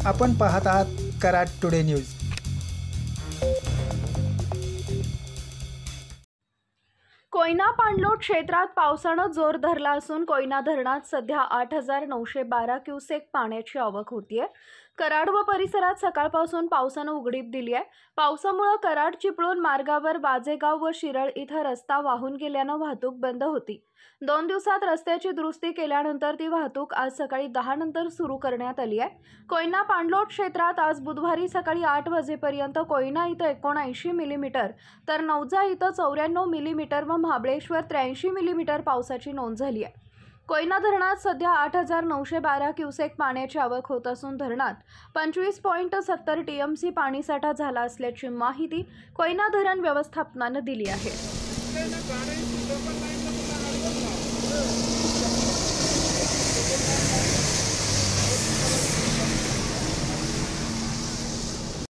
आपण पाहत आहात कराड टुडे न्यूज। कोयना पाणलोट क्षेत्रात पावसानं जोर धरला असून कोयना धरणात सध्या 8,912 क्युसेक पाण्याची आवक होतीये। कराड व परिसरात सकाळपासून पावसानं उघडीप दिली आहे। पावसामुळे कराड चिपळूण मार्गावर बाजेगाव व शिरळ इथं रस्ता वाहून गेल्यानं वाहतूक बंद होती। 2 दिवसात रस्त्याची दुरुस्ती केल्यानंतर ती वाहतूक आज सकाळी 10 नंतर सुरू करण्यात आली आहे। कोयना पाणलोट क्षेत्रात आज बुधवारी सकाळी 8 वाजेपर्यंत कोयना इथं 79 मिलीमीटर तर नवजा इथं 94 मिलीमीटर व महाबळेश्वर 83 मिलीमीटर पावसाची नोंद झाली आहे। कोयना धरणात सध्या 8,912 क्युसेक पाण्याची आवक होत असून धरणात 25.70 TMC पाणीसाठा झाला असल्याची माहिती कोयना धरण व्यवस्थापनाने दिली आहे।